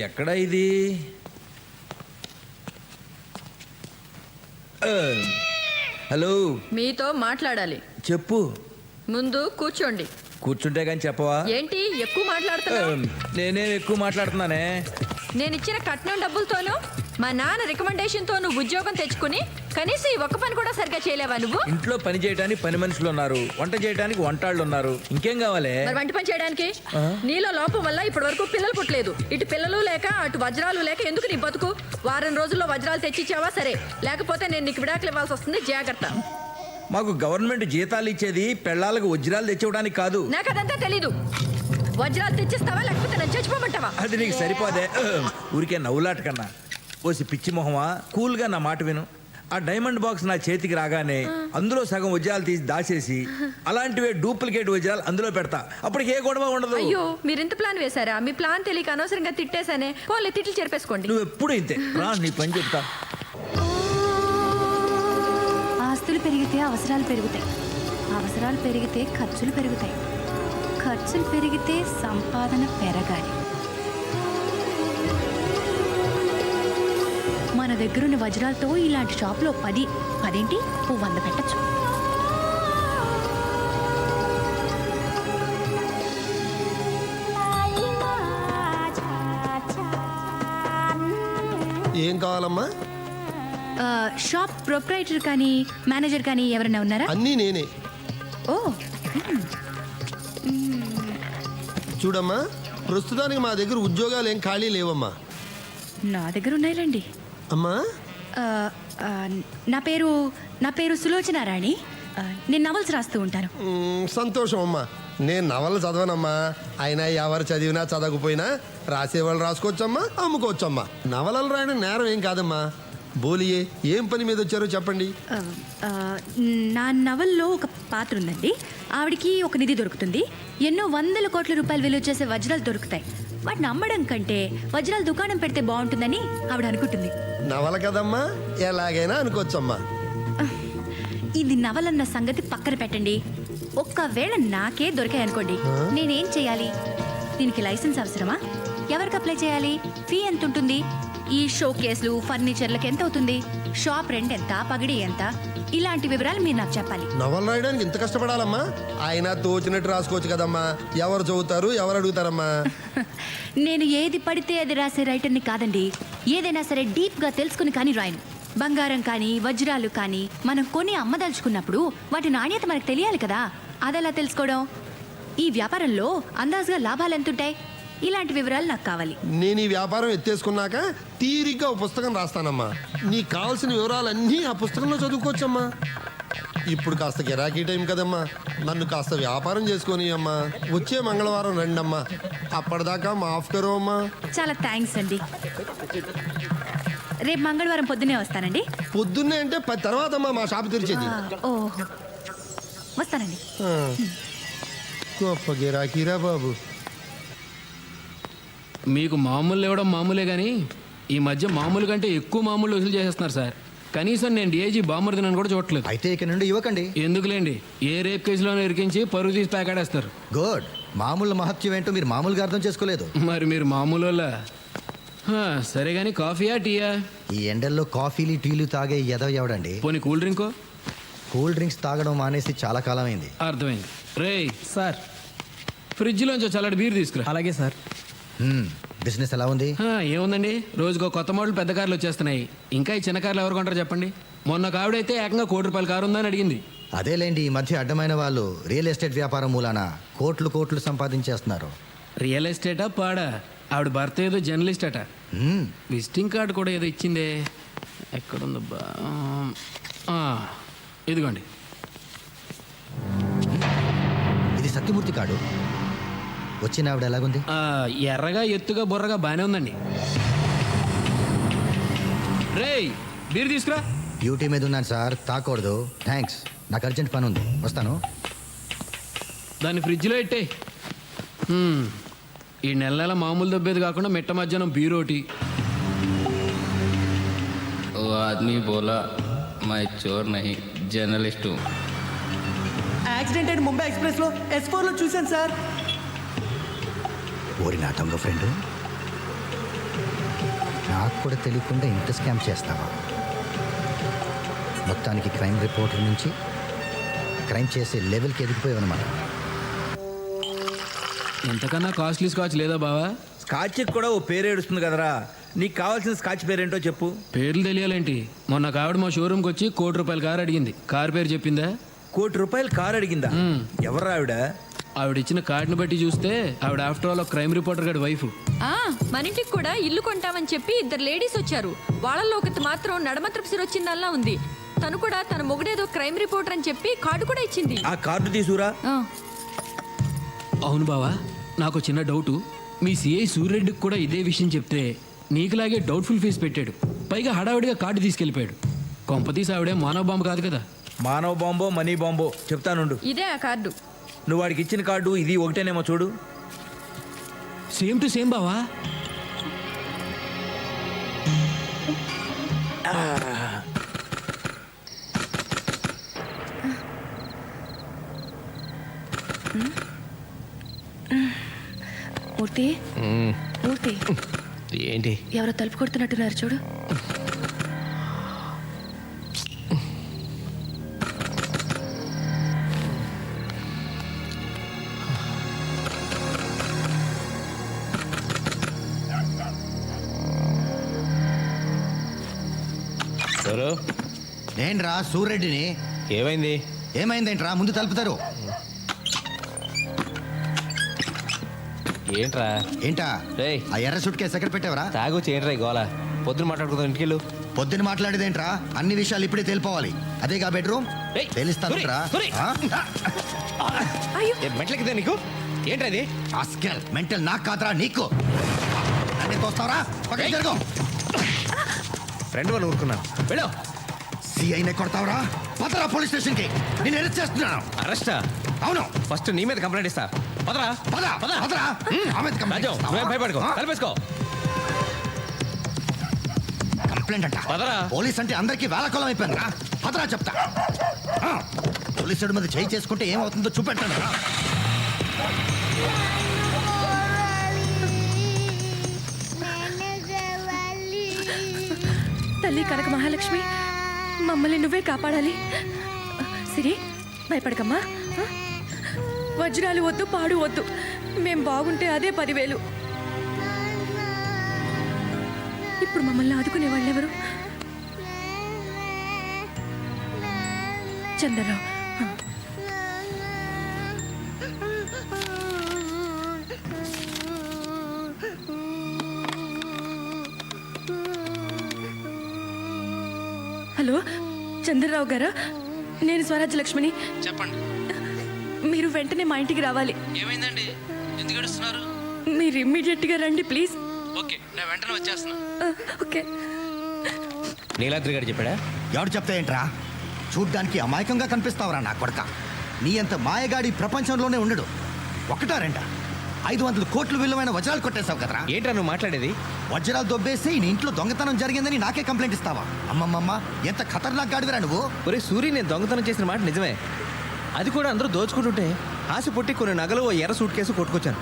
ఎక్కడ ఇది? హలో, మీతో మాట్లాడాలి. చెప్పు. ముందు కూర్చోండి. కూర్చుంటే కానీ చెప్పవా? ఏంటి ఎక్కువ మాట్లాడుతున్నావు? నేనేం ఎక్కువ మాట్లాడుతున్నానే? నేను ఇచ్చిన కట్నం డబ్బులతోనూ మా నాన్న రికమెండేషన్ తో నువ్వు ఉద్యోగం తెచ్చుకుని కనీసం ఈ ఒక్క పని కూడా సరిగ్గా చేయలేవా నువ్వు? ఇంట్లో పని చేయడానికి పని మనుషులు ఉన్నారు, వంట చేయడానికి వంటాళ్ళు ఉన్నారు, ఇంకేం కావాలి? మరి వంట పని చేయడానికి నీలో లోపం వల్ల ఇప్పటి వరకు పిల్లలు పుట్టలేదు. ఇటు పిల్లలు లేక అటు వజ్రాలు లేక ఎందుకు నీ బతుకు? వారం రోజుల్లో వజ్రాలు తెచ్చిచ్చావా సరే, లేకపోతే నేను నీకు విడాకులు ఇవ్వాల్సి వస్తుంది. జాగ్రత్త. మాకు గవర్నమెంట్ జీతాలు ఇచ్చేది పెళ్ళాలకు వజ్రాలు తెచ్చివ్వడానికి కాదు. నాకు అదంతా తెలీదు. వజ్రాలు తెచ్చిస్తావా లేకపోతే నేను చచ్చిపోమంటావా? అది నీకు సరిపోదే. ఊరికే నవ్వులాట కన్నా ఓసి పిచ్చి మొహమా, కూల్గా నా మాట విను. ఆ డైమండ్ బాక్స్ నా చేతికి రాగానే అందులో సగం వజ్రాలు తీసి దాచేసి అలాంటివే డూప్లికేట్ వజ్రాలు అందులో పెడతా. అప్పటికి ఏ గొడవ ఉండదు. అయ్యో, మీరు ఇంత ప్లాన్ వేశారా? మీ ప్లాన్ తెలియక అనవసరంగా తిట్టేశానే. పోన్లే, తిట్లు చెరిపేసుకోండి. నువ్వు ఎప్పుడు ఇంతే రా, నీ పని చెప్తా. ఆస్తులు పెరిగితే అవసరాలు పెరుగుతాయి, అవసరాలు పెరిగితే ఖర్చులు పెరుగుతాయి, ఖర్చులు పెరిగితే సంపాదన పెరగాలి. మన దగ్గరున్న వజ్రాలతో ఇలాంటి షాప్లో 10 100 పెట్టచ్చు. ఏం కావాలమ్మా? షాప్ ప్రొప్రైటర్ కానీ మేనేజర్ కానీ ఎవరైనా ఉన్నారా? అన్నీ నేనే. ఓ, చూడమ్మా, ప్రస్తుతానికి మా దగ్గర ఉద్యోగాలు ఏం ఖాళీ లేవమ్మా. నా దగ్గర ఉన్నాయిలేండి. అమ్మా, నా పేరు సులోచన రాణి. నేను నవల్స్ రాస్తూ ఉంటాను. సంతోషం అమ్మా. నేను నవలు చదవనమ్మా. అయినా ఎవరు చదివినా చదవకపోయినా రాసేవాళ్ళు రాసుకోవచ్చమ్మా, అమ్ముకోవచ్చమ్మా. నవలలు రాయడం నేరం ఏం కాదమ్మా. బోలియే, ఏం పని మీద వచ్చారో చెప్పండి. నా నవల్లో ఒక పాత్ర ఉందండి. ఆవిడికి ఒక నిధి దొరుకుతుంది. ఎన్నో 100 కోట్ల రూపాయలు విలువ చేసే వజ్రాలు దొరుకుతాయి. వాటిని అమ్మడం కంటే వజ్రాలు దుకాణం పెడితే బాగుంటుందని ఆవిడ అనుకుంటుంది. నవల కదమ్మా, ఎలాగైనా అనుకోవచ్చమ్మా. ఇది నవలన్న సంగతి పక్కన పెట్టండి. ఒక్కవేళ నాకే దొరికాయి అనుకోండి, నేనేం చేయాలి? దీనికి లైసెన్స్ అవసరమా? ఎవరికి అప్లై చేయాలి? ఫీ ఎంత ఉంటుంది? ఈ షో కేసులు ఫర్నిచర్లకు ఎంత అవుతుంది? షాప్ రెంట్ ఎంత? పగిడి ఎంత? ఇలాంటి వివరాలు మీరు నాకు చెప్పాలి. నవలు రాయడానికి ఇంత కష్టపడాలమ్మా? ఆయన తోచినట్టు రాసుకోవచ్చు కదమ్మా. ఎవరు చదువుతారు, ఎవరు అడుగుతారమ్మా? నేను ఏది పడితే అది రాసే రైటర్ని కాదండి. ఏదైనా సరే డీప్గా తెలుసుకుని కానీ రాయను. బంగారం కానీ వజ్రాలు కానీ మనం కొని అమ్మదలుచుకున్నప్పుడు వాటి నాణ్యత మనకు తెలియాలి కదా. అదెలా తెలుసుకోవడం? ఈ వ్యాపారంలో అందాజుగా లాభాలు ఎంతుంటాయి? ఇలాంటి వివరాలు నాకు కావాలి. నేను ఈ వ్యాపారం ఎత్తేసుకున్నాక తీరిగ్గా ఒక పుస్తకం రాస్తానమ్మా. నీకు కావాల్సిన వివరాలన్నీ ఆ పుస్తకంలో చదువుకోవచ్చమ్మా. ఇప్పుడు కాస్త గిరాకీ టైం కదమ్మా, నన్ను కాస్త వ్యాపారం చేసుకొని అమ్మా. వచ్చే మంగళవారం రండమ్మా. అప్పటిదాకా మాఫ్ కరో అమ్మా. చాలా థ్యాంక్స్ అండి. రేపు మంగళవారం పొద్దునే వస్తానండి. పొద్దున్నే అంటే 10 తర్వాత అమ్మా మా షాప్ తెరిచేది. ఓహో, వస్తానండి. గొప్ప గిరాకీరా బాబు. మీకు మామూలు ఇవ్వడం మామూలే కానీ ఈ మధ్య మామూలు కంటే ఎక్కువ మామూలు వసూలు చేసేస్తున్నారు సార్. కనీసం నేను డిఐజీ బామర్దినని కూడా చూడట్లేదు. అయితే ఇక నుండి ఇవ్వకండి. ఎందుకులేండి, ఏ రేప్ కేసులోనే ఇరికించి పరుగు తీసి ప్యాకాడేస్తారు. గుడ్. మామూలు మహత్యం ఏంటో మీరు మామూలుగా అర్థం చేసుకోలేదు. మరి మీరు మామూలు వాళ్ళ? సరే కానీ కాఫీయా టీయా? ఈ ఎండల్లో కాఫీలు టీలు తాగే ఎదవ ఎవడండి? పోనీ కూల్ డ్రింకో? కూల్ డ్రింక్స్ తాగడం మానేసి చాలా కాలం అయింది. అర్థమైంది. రే సార్, ఫ్రిడ్జ్లోంచి చల్లటి బీర్ తీసుకురా. అలాగే సార్. బిజినెస్ ఎలా ఉంది? ఏముందండి, రోజుకో కొత్త మోడల్ పెద్ద కార్లు వచ్చేస్తున్నాయి. ఇంకా ఈ చిన్న కార్లు ఎవరు కొంటారు చెప్పండి? మొన్న ఒక ఆవిడైతే ఏకంగా 1 కోటి రూపాయల కారు ఉందని అడిగింది. అదేలేండి, ఈ మధ్య అడ్డమైన వాళ్ళు రియల్ ఎస్టేట్ వ్యాపారం మూలాన కోట్లు సంపాదించేస్తున్నారు. రియల్ ఎస్టేటా పాడా? ఆవిడ భర్త ఏదో జర్నలిస్ట్ అట. విజిటింగ్ కార్డు కూడా ఏదో ఇచ్చిందే. ఎక్కడుందబ్బా? ఇదిగోండి. ఇది సత్యమూర్తి కార్డు. వచ్చిన ఆవిడ ఎలాగుంది? ఎర్రగా ఎత్తుగా బుర్రగా బాగానే ఉందండి. రేయ్, బీర్ తీసుకురా. డ్యూటీ మీద ఉన్నాను సార్, తాకూడదు. థ్యాంక్స్, నాకు అర్జెంట్ పని ఉంది, వస్తాను. దాన్ని ఫ్రిడ్జ్లో పెట్టే. ఈ నెల మామూలు దబ్బేది కాకుండా మిట్ట మధ్యాహ్నం బీరోటి. ఓ ఆద్మీ బోలా my Chor Nahi journalist. Accident అయిన ముంబై ఎక్స్ప్రెస్లో S4లో చూశాను సార్. ఓరి నా దొంగ ఫ్రెండు, నాకు కూడా తెలియకుండా ఇంత స్కామ్ చేస్తావా? మొత్తానికి క్రైమ్ రిపోర్టర్ నుంచి క్రైమ్ చేసే లెవెల్కి ఎదిగిపోయావన్నమాట. ఎంతకన్నా కాస్ట్లీ స్కాచ్ లేదా బావా? స్కాచ్కి కూడా ఓ పేరు ఏడుస్తుంది కదరా. నీకు కావాల్సిన స్కాచ్ పేరేంటో చెప్పు. పేర్లు తెలియాలేంటి? మొన్న కావిడ మా షోరూమ్కి వచ్చి ₹1,00,00,000 కారు అడిగింది. కారు పేరు చెప్పిందా? ₹1,00,00,000 కారు అడిగిందా? ఎవరు ఆవిడ? ఆవిడ ఇచ్చిన కార్డుని బట్టి చూస్తే ఆవిడ ఆఫ్టర్ ఆల్ క్రైమ్ రిపోర్టర్ గారి వైఫ్. మన ఇంటికి కూడా ఇల్లు కొంటామని చెప్పి 2 లేడీస్ వచ్చారు. వాళ్ళల్లో ఒకటి మాత్రం నడమత్రపు సిరొచ్చిందల్లా ఉంది. తను కూడా తన మొగుడేదో క్రైమ్ రిపోర్టర్ అని చెప్పి కార్డు కూడా ఇచ్చింది. ఆ కార్డు తీసుకురా. అవును బావా, నాకు చిన్న డౌటు. మీ సిఐ సూర్యరెడ్డికి కూడా ఇదే విషయం చెప్తే నీకులాగే డౌట్ఫుల్ ఫీజు పెట్టాడు. పైగా హడావిడిగా కార్డు తీసుకెళ్ళిపోయాడు. కొంపతీసి ఆవిడే మానవ బాంబు కాదు కదా? మానవ బాంబో మనీ బాంబో చెప్తానుండు. ఇదే ఆ కార్డు. నువ్వు వాడికి ఇచ్చిన కార్డు ఇది ఒకటేనేమో చూడు. సేమ్ టు సేమ్ బావా. మూర్తి మూర్తి, ఏంటి? ఎవరో తలుపు కొడుతున్నట్టున్నారు చూడు. ఎవరు? ఏంట్రా సూర్యరెడ్డిని? ఏమైంది? ఏమైందేంట్రా? ముందు తలుపుతారు. ఏంట్రా? ఏంటా రేయ్, ఆ ఎర్ర సుట్ కేసు ఎక్కడ పెట్టావరా? తాగొచ్చి ఏంట్రా గోల? పొద్దున మాట్లాడుకుందాం, ఇంటికెళ్ళు. పొద్దున మాట్లాడేదేంట్రా? అన్ని విషయాలు ఇప్పుడే తెలిపోవాలి. అదేగా బెడ్రూమ్. ఏయ్, తెలుస్తానురా. సూరి, మెట్లకిదే నీకు? ఏంట్రా ఇది? ఆస్కెల్ మెంటల్ నాకు కాదురా, నీకు. అన్ని తోస్తావరా? పక్కకి జరుగు. ఫ్రెండ్ వాళ్ళు ఊరుకున్నాను, వెళ్ళు. సిఐనే కొడతావరా? పదరా పోలీస్ స్టేషన్ కి. నేను అరెస్ట్ చేస్తున్నాను. అరెస్టా? అవును. ఫస్ట్ నీ మీద కంప్లైంట్ ఇస్తా. పదరా. పద పద పదరా. రాజు, నువ్వేం భయపడుకో, కలిపేసుకో. కంప్లైంట్ అంట. పదరా. పోలీస్ అంటే అందరికీ వేళకోళం అయిపోయిందిరా. పదరా చెప్తా. పోలీసుడి మీద చేయి చేసుకుంటే ఏమవుతుందో చూపెట్టాను రా. తల్లి కనక మహాలక్ష్మి, మమ్మల్ని నువ్వే కాపాడాలి. సిరి, భయపడకమ్మా. వజ్రాలు వద్దు, పాడు వద్దు. మేం బాగుంటే అదే 10,000. ఇప్పుడు మమ్మల్ని ఆదుకునే వాళ్ళెవరు? చంద్రరావు. హలో, చంద్రరావు గారా? నేను స్వరాజ్యలక్ష్మిని. చెప్పండి. మీరు వెంటనే మా ఇంటికి రావాలి. ఏమైందండి? ఎందుకు ఏడుస్తున్నారు? మీరు ఇమ్మీడియట్గా రండి ప్లీజ్. ఓకే, నేను వెంటనే వచ్చేస్తున్నా. ఓకే. నీలాద్రి గారు చెప్పాడా? ఎవడు చెప్తా ఏంట్రా? చూడ్డానికి అమాయకంగా కనిపిస్తావురా నా కొడక. నీ అంత మాయగాడి ప్రపంచంలోనే ఉండడు. ఒకటా రెండా 500 కోట్లు విలువైన వజ్రాలు కొట్టేశావు కదరా. ఏంట్రా నువ్వు మాట్లాడేది? వజ్రాలు దొబ్బేసి నీ ఇంట్లో దొంగతనం జరిగిందని నాకే కంప్లైంట్ ఇస్తావా? అమ్మమ్మమ్మ, ఎంత ఖతర్నాక్ గాడివిరా నువ్వు. ఒరే సూరి, నేను దొంగతనం చేసిన మాట నిజమే. అది కూడా అందరూ దోచుకుంటుంటే ఆశ పుట్టి కొన్ని నగలు, ఓ ఎర్ర సూట్ కేసు కొట్టుకొచ్చాను.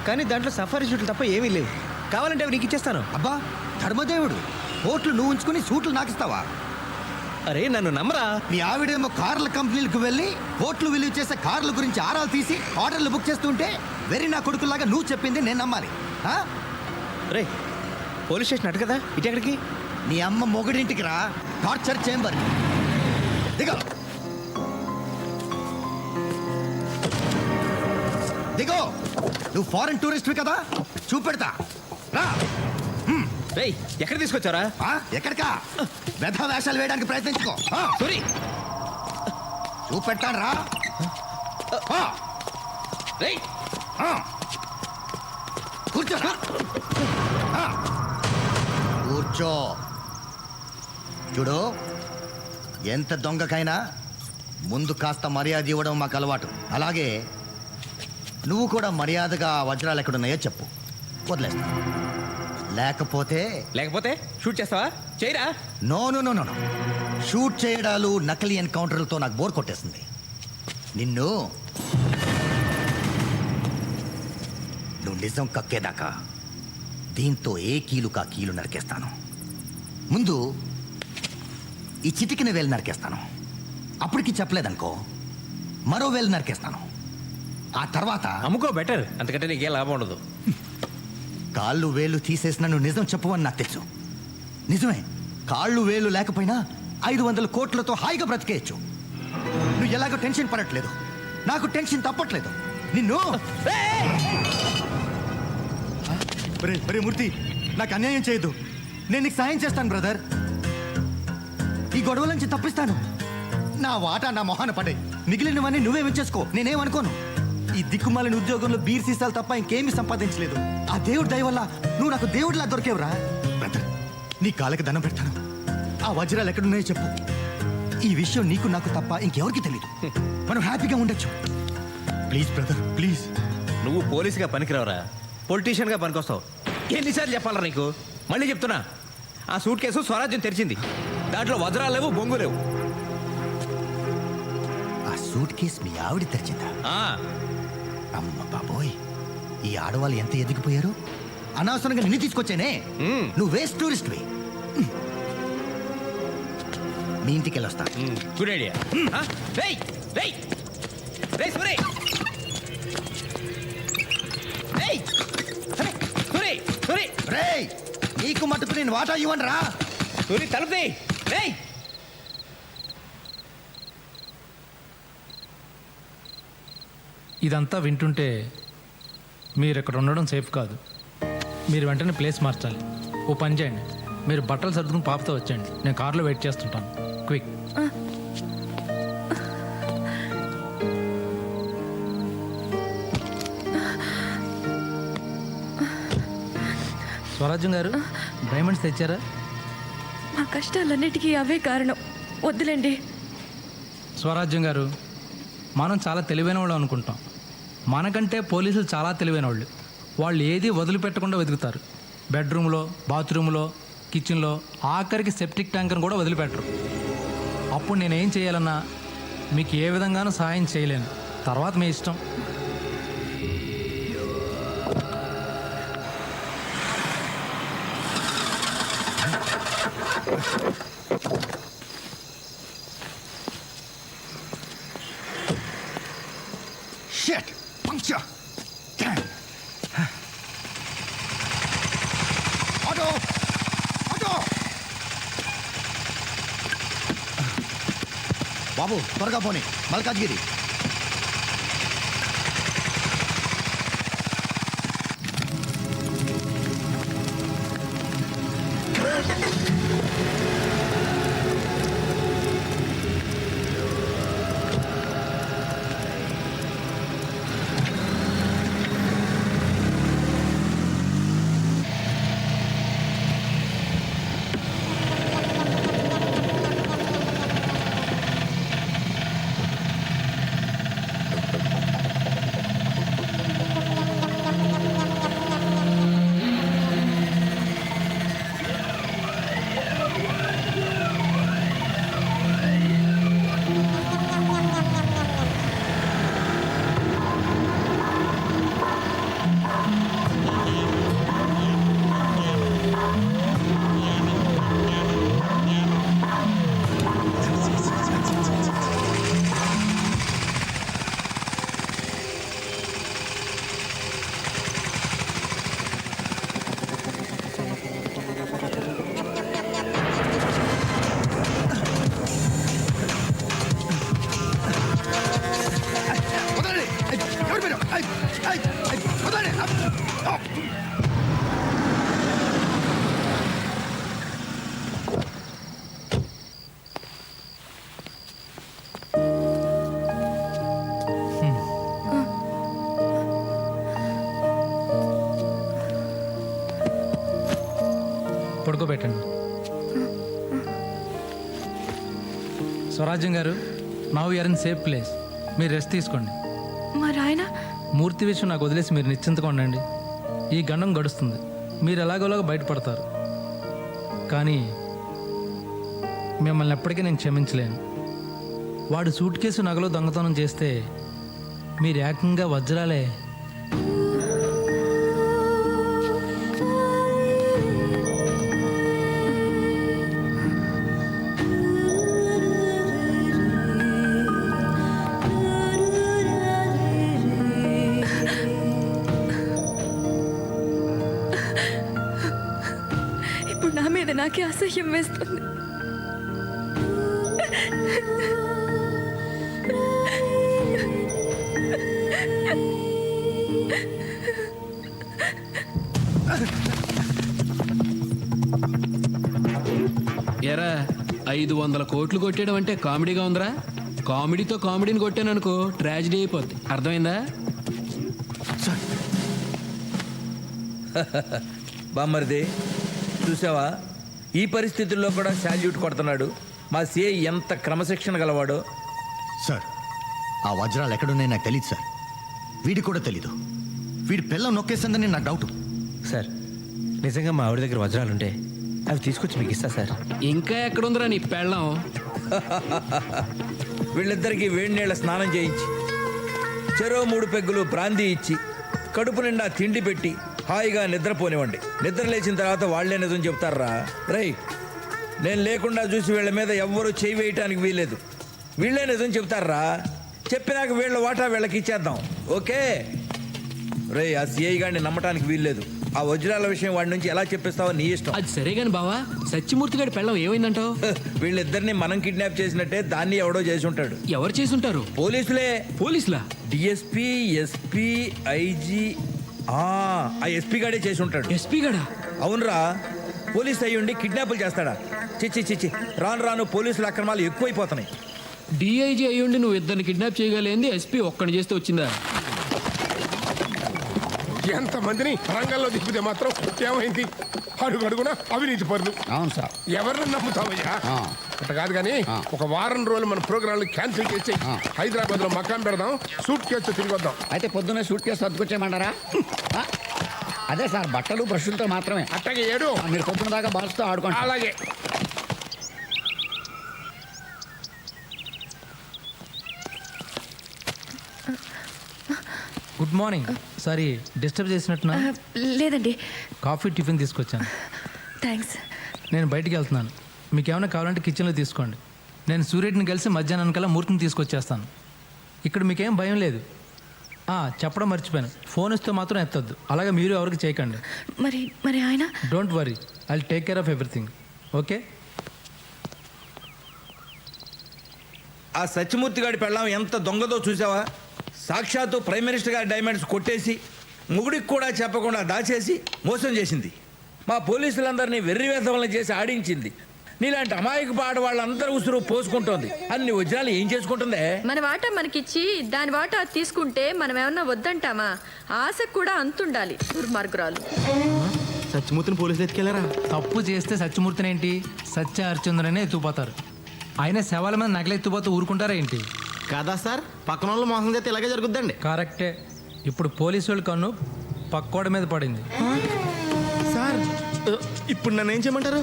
కానీ దాంట్లో సఫారీ షూట్లు తప్ప ఏమీ లేవు. కావాలంటే అవి నీకు ఇచ్చేస్తాను. అబ్బా ధర్మదేవుడు, కోట్లు నువ్వు ఉంచుకుని సూట్లు నాకిస్తావా? అరే నన్ను నమ్మరా. మీ ఆవిడేమో కార్ల కంపెనీలకు వెళ్ళి కోట్లు విలువ చేసే కార్ల గురించి ఆరాలు తీసి ఆర్డర్లు బుక్ చేస్తుంటే వెరీ నా కొడుకులాగా నువ్వు చెప్పింది నేను నమ్మాలి? రే, పోలీస్ స్టేషన్ అటు కదా, ఇటు ఎక్కడికి? నీ అమ్మ మొగుడింటికి రా, టార్చర్ చేంబర్. దిగో దిగో. నువ్వు ఫారెన్ టూరిస్ట్వి కదా, చూపెడతా రా. రేయ్, ఎక్కడ తీసుకొచ్చారా? ఎక్కడికా? వ్యధ వేషాలు వేయడానికి ప్రయత్నించుకో. సూరి, చూపెట్టాను రా. రేయ్, కూర్చో. కూర్చో. చూడు, ఎంత దొంగకైనా ముందు కాస్త మర్యాద ఇవ్వడం మాకు అలవాటు. అలాగే నువ్వు కూడా మర్యాదగా వజ్రాలు ఎక్కడున్నాయో చెప్పు, వదిలేస్తా. లేకపోతే లేకపోతే షూట్ చేస్తావా? చేయరా? No no no no. Shoot చేయడాలు, నకిలీ ఎన్కౌంటర్లతో నాకు బోర్ కొట్టేసింది. నువ్వు నువ్వు నిజం కక్కేదాకా దీంతో ఏ కీలు కా కీలు నరికేస్తాను. ముందు ఈ చిటికిన వేలు నరికేస్తాను. అప్పటికి చెప్పలేదనుకో మరో వేలు నరికేస్తాను. ఆ తర్వాత అమ్ముకో బెటర్, అంతకంటే నీకే లాభం ఉండదు. కాళ్ళు వేలు తీసేసిన నువ్వు నిజం చెప్పవని నాకు తెలుసు. నిజమే, కాళ్ళు వేలు లేకపోయినా 500 కోట్లతో హాయిగా బ్రతికేయచ్చు. నువ్వు ఎలాగో టెన్షన్ పడట్లేదు, నాకు టెన్షన్ తప్పట్లేదు. నిన్ను మూర్తి, నాకు అన్యాయం చేయొద్దు. నేను నీకు సాయం చేస్తాను బ్రదర్. ఈ గొడవల నుంచి తప్పిస్తాను. నా వాటా నా మొహాన పడే, మిగిలినవన్నీ నువ్వేమిచ్చేసుకో, నేనేమనుకోను. ఈ దిక్కుమాలిన ఉద్యోగంలో బీర్ సీసాలు తప్ప ఇంకేమీ సంపాదించలేదు. ఆ దేవుడి దయ వల్ల నువ్వు నాకు దేవుడిలా దొరికేవురా. బ్రదర్, నీ కాళ్ళకి దండం పెడతాను. ఆ వజ్రాలు ఎక్కడున్నాయో చెప్పు. ఈ విషయం నీకు నాకు తప్ప ఇంకెవరికి తెలీదు. మనం హ్యాపీగా ఉండొచ్చు. Please brother, please. నువ్వు పోలీసుగా పనికిరావురా, పొలిటీషియన్గా పనికొస్తావు. ఎన్నిసార్లు చెప్పాలరా నీకు? మళ్ళీ చెప్తున్నా, ఆ సూట్ కేసు స్వరాజ్యం తెరిచింది. దాంట్లో వజ్రాలు లేవు, బొంగు లేవు. ఆ సూట్ కేసు మీ ఆవిడ తెరిచిందా? ఆ, అమ్మ బాబోయ్, ఈ ఆడవాళ్ళు ఎంత ఎదిగిపోయారు. అనవసరంగా నిన్ను తీసుకొచ్చానే. నువ్వు వేస్ట్ టూరిస్ట్వి. మీ ఇంటికి వెళ్ళొస్తా. Good idea. రేయ్ రేయ్ రేయ్ సూరి, రేయ్ సూరి సూరి రేయ్, నీకు మటుకు నేను వాటా ఇవ్వండి రా. సూరి తలుపుది. రేయ్, ఇదంతా వింటుంటే మీరు ఇక్కడ ఉండడం సేఫ్ కాదు. మీరు వెంటనే ప్లేస్ మార్చాలి. ఓ పని చేయండి, మీరు బట్టలు సర్దుకుని పాపతో వచ్చేయండి. నేను కార్లో వెయిట్ చేస్తుంటాను. క్విక్. స్వరాజ్యం గారు, డైమండ్స్ తెచ్చారా? మా కష్టాలన్నిటికీ అవే కారణం. వద్దులేండి. స్వరాజ్యం గారు, మనం చాలా తెలివైన వాళ్ళు అనుకుంటాం. మనకంటే పోలీసులు చాలా తెలివైన వాళ్ళు. వాళ్ళు ఏది వదిలిపెట్టకుండా వెతుకుతారు. బెడ్రూమ్లో, బాత్రూంలో, కిచెన్లో, ఆఖరికి సెప్టిక్ ట్యాంకర్ని కూడా వదిలిపెట్టరు. అప్పుడు నేనేం చేయాలన్నా మీకు ఏ విధంగానూ సహాయం చేయలేను. తర్వాత మీ ఇష్టం. Shit! Puncture! Damn! Auto! Auto! బాబు, త్వరగా పోనీ. మల్కాజ్గిరి. పడుకోబెట్టండి. Swarajyam garu, now you're in safe place. మీరు రెస్ట్ తీసుకోండి. మరి ఆయన మూర్తి విషయం నాకు వదిలేసి మీరు నిశ్చింతగా ఉండండి. ఈ గండం గడుస్తుంది, మీరు ఎలాగోలాగా బయటపడతారు. కానీ మిమ్మల్ని ఎప్పటికీ నేను క్షమించలేను. వాడు సూట్ కేసు నగలో దొంగతనం చేస్తే మీరు ఏకంగా వజ్రాలే చూస్తుంటే నాకే అసహ్యం వేస్తుంది. ఎరా 500 కోట్లు కొట్టేయడం అంటే కామెడీగా ఉందిరా? కామెడీతో కామెడీని కొట్టాననుకో ట్రాజిడీ అయిపోద్ది. అర్థమైందా? బామ్మరిది చూసావా, ఈ పరిస్థితుల్లో కూడా శాల్యూట్ కొడుతున్నాడు. మా సిఐ ఎంత క్రమశిక్షణ గలవాడో. సార్ ఆ వజ్రాలు ఎక్కడున్నాయి నాకు తెలియదు సార్. వీడికి కూడా తెలీదు. వీడి పిల్లం నొక్కేసిందని నాకు డౌట్. సార్ నిజంగా మా ఆవిడ దగ్గర వజ్రాలుంటే అవి తీసుకొచ్చి మీకు ఇస్తా సార్. ఇంకా ఎక్కడుందిరా నీ పెళ్ళం? వీళ్ళిద్దరికీ వేడి నీళ్ళ స్నానం చేయించి, చెరో 3 పెగ్గులు బ్రాందీ ఇచ్చి, కడుపు నిండా తిండి పెట్టి హాయిగా నిద్రపోనివ్వండి. నిద్ర లేచిన తర్వాత వాళ్లే నిజం చెప్తారా. రై, నేను లేకుండా చూసి వీళ్ళ మీద ఎవ్వరూ చేయి వేయటానికి వీల్లేదు. వీళ్ళే నిజం చెప్తారా. చెప్పినాక వీళ్ళ వాటా వీళ్ళకి ఇచ్చేద్దాం. ఓకే రే, ఆ సిఐ గారిని నమ్మటానికి వీల్లేదు. ఆ వజ్రాల విషయం వాడి నుంచి ఎలా చెప్పిస్తావో నీ ఇష్టం. అది సరే గాని బావా, సత్యమూర్తి గారి పెళ్ళం ఏమైందంటావు? వీళ్ళిద్దరిని మనం కిడ్నాప్ చేసినట్టే దాన్ని ఎవడో చేసి ఉంటాడు. ఎవరు చేసి ఉంటారు? పోలీసులే. పోలీసులా? DSP, SP, IG. ఆ ఎస్పీ గాడే చేసి ఉంటాడు. ఎస్పీ గడా? అవునరా, పోలీస్ అయ్యుండి కిడ్నాపులు చేస్తాడా? చిచ్చి రాను రాను పోలీసుల అక్రమాలు ఎక్కువైపోతున్నాయి. డిఐజీ అయ్యుండి నువ్వు ఇద్దరిని కిడ్నాప్ చేయగలేంది ఎస్పీ ఒక్కడిని చేస్తే వచ్చిందా? ఎంతమందిని రంగంలో దిప్పితే మాత్రం ఏమైంది? అడుగడుగున అవినీతి పరులు. అవును సార్. ఎవరిని నమ్ముతావయ్యా? అట్ట కాదు కానీ ఒక వారం రోజులు మన ప్రోగ్రాంలు క్యాన్సిల్ చేసి హైదరాబాద్ లో మకాం పెడదాం, సూట్ కేసు తిరిగి వద్దాం. అయితే పొద్దున్నే సూట్ కేసు సర్దుకొచ్చేయమంటారా? అదే సార్, బట్టలు బ్రష్లతో మాత్రమే. అట్టగే ఏడు. మీరు పొద్దున దాకా బాల్స్తో ఆడుకోండి. అలాగే. Good morning. సారీ డిస్టర్బ్ చేసినట్టున్నా? లేదండి. కాఫీ టిఫిన్ తీసుకొచ్చాను. థ్యాంక్స్. నేను బయటికి వెళ్తున్నాను. మీకు ఏమైనా కావాలంటే కిచెన్లో తీసుకోండి. నేను సూర్యుడిని కలిసి మధ్యాహ్నం కల్లా మూర్తిని తీసుకొచ్చేస్తాను. ఇక్కడ మీకేం భయం లేదు. చెప్పడం మర్చిపోయాను, ఫోన్ ఇస్తే మాత్రం ఎత్తద్దు. అలాగే మీరు ఎవరికి చేయకండి. మరి ఆయన? Don't worry, I will take care of everything. Okay? ఆ సత్యమూర్తి గారి పెళ్ళాం ఎంత దొంగదో చూసావా? సాక్షాత్తు ప్రైమ్ మినిస్టర్ గారి డైమండ్స్ కొట్టేసి ముగుడికి కూడా చెప్పకుండా దాచేసి మోసం చేసింది. మా పోలీసులందరినీ వెర్రివేధవలను చేసి ఆడించింది. నీలాంటి అమాయక పాట వాళ్ళందరూ ఉసురు పోసుకుంటోంది. అన్ని వజ్రాలు ఏం చేసుకుంటుందే? మన వాటా మనకిచ్చి దాని వాటా తీసుకుంటే మనం ఏమన్నా వద్దంటామా? ఆశకు కూడా అంతుండాలి. దుర్మార్గురాలు. సత్యమూర్తిని పోలీసులు ఎత్తుకెళ్ళారా? తప్పు చేస్తే సత్యమూర్తిని ఏంటి, సత్య హరిచంద్రనే ఎత్తుకుపోతారు. ఆయన శవాల మీద నగలెత్తుపోతూ ఊరుకుంటారా ఏంటి? కాదా సార్, పక్కన వాళ్ళు మోసం చేస్తే ఇలాగే జరుగుద్దండి. కరెక్టే. ఇప్పుడు పోలీసు వాళ్ళ కన్ను పక్కోడ మీద పడింది. సార్ ఇప్పుడు నన్ను ఏం చేయమంటారు?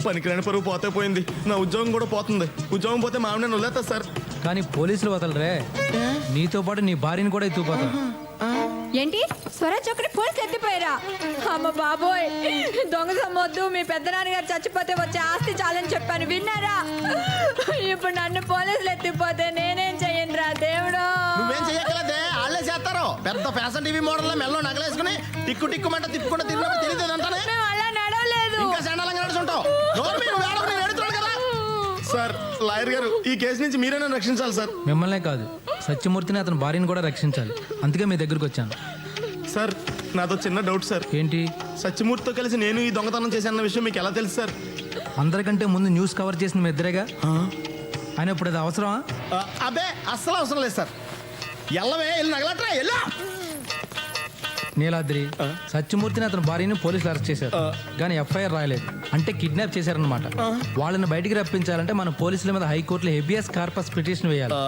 పనికిరాని పరువు పోతే పోయింది, నా ఉద్యోగం కూడా పోతుంది. ఉద్యోగం పోతే మా ఆవిడ నన్ను వదిలేస్తా సార్. కానీ పోలీసులు వదలరే, నీతో పాటు నీ భార్యని కూడా ఎత్తుకుపోతారు. ఏంటి స్వరాజ్ ఒకటి పోలీసులు ఎత్తిపోయారా? అమ్మ బాబోయ్, దొంగ సమ్మొద్దు. మీ పెద్దనాన్నగారు చచ్చిపోతే వచ్చే ఆస్తి చాలని చెప్పాను, విన్నారా? ఇప్పుడు నన్ను పోలీసులు ఎత్తిపోతే నేనేం చెయ్యనురా దేవుడు? నువ్వేం చెయ్యగలదే, వాళ్ళే చేస్తారు. పెద్ద ఫ్యాషన్ టీవీ మోడల్ మెల్లో నగలేసుకుని టిక్కు టిక్కుమంట తిప్పుకుంటూ తిరిగినప్పుడు తెలియదు అంటానే. మేము అలా నడవలేదు. ఇంకా సండాలంగా నడుచుంటావు. సార్, లాయర్ గారు, ఈ కేసు నుంచి మీరే నన్ను రక్షించాలి సార్. మిమ్మల్నే కాదు, సత్యమూర్తిని అతని భార్యని కూడా రక్షించాలి. అందుకే మీ దగ్గరికి వచ్చాను. సార్, నాతో చిన్న డౌట్ సార్. ఏంటి? సత్యమూర్తితో కలిసి నేను ఈ దొంగతనం చేశానన్న విషయం మీకు ఎలా తెలుసు సార్? అందరికంటే ముందు న్యూస్ కవర్ చేసిన మీ ఇద్దరేగా. ఆయన ఇప్పుడు అది అవసరమా? అబ్బే, అస్సలు అవసరం లేదు సార్. ఎల్లవే, వెళ్ళి నగలట్రా, ఎల్లా. నీలాద్రి, సత్యమూర్తిని అతని భార్యని పోలీసులు అరెస్ట్ చేశారు, కానీ ఎఫ్ఐఆర్ రాయలేదు. అంటే కిడ్నాప్ చేశారనమాట. వాళ్ళని బయటికి రప్పించాలంటే మన పోలీసుల మీద హైకోర్టులో హెబియస్ కార్పస్ పిటిషన్ వేయాలి.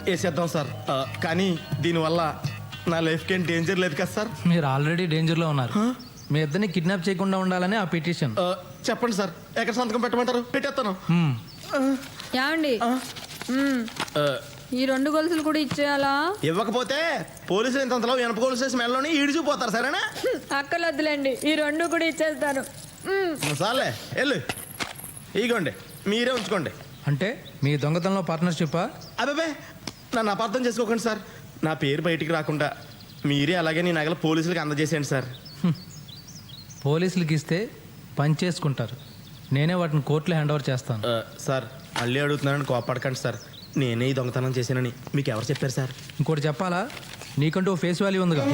వేసేద్దాం సార్. కానీ దీనివల్ల నా లైఫ్కి ఏం డేంజర్ లేదు కదా సార్? మీరు ఆల్రెడీ డేంజర్లో ఉన్నారు. మీ ఇద్దరిని కిడ్నాప్ చేయకుండా ఉండాలని ఆ పిటిషన్. చెప్పండి సార్, ఎక్కడ సంతకం పెట్టమంటారు? పెట్టేస్తాను. ఏమండి, ఈ 2 గొలుసులు కూడా ఇచ్చేయాలా? ఇవ్వకపోతే పోలీసులు ఇంతలో వెనప గొలుసు వేసి మెడలోని ఈడ్చిపోతారు. సరేనా? అక్కలొద్దులేండి, ఈ 2 కూడా ఇచ్చేస్తాను. సార్లే, వెళ్ళు. ఇగోండి, మీరే ఉంచుకోండి. అంటే మీ దొంగతనంలో పార్ట్నర్షిప్పా? అబ్బాబే, నన్ను అపార్థం చేసుకోకండి సార్. నా పేరు బయటికి రాకుండా మీరే అలాగే నీ నగల పోలీసులకు అందజేసేయండి సార్. పోలీసులకి ఇస్తే పని చేసుకుంటారు, నేనే వాటిని కోర్టులో హ్యాండ్ ఓవర్ చేస్తాను. సార్ మళ్ళీ అడుగుతున్నానని కోపడకండి సార్. నేనే ఈ దొంగతనం చేశానని మీకు ఎవరు చెప్పారు సార్? ఇంకోటి చెప్పాలా, నీకంటూ ఫేస్ వాల్యూ ఉందిగా.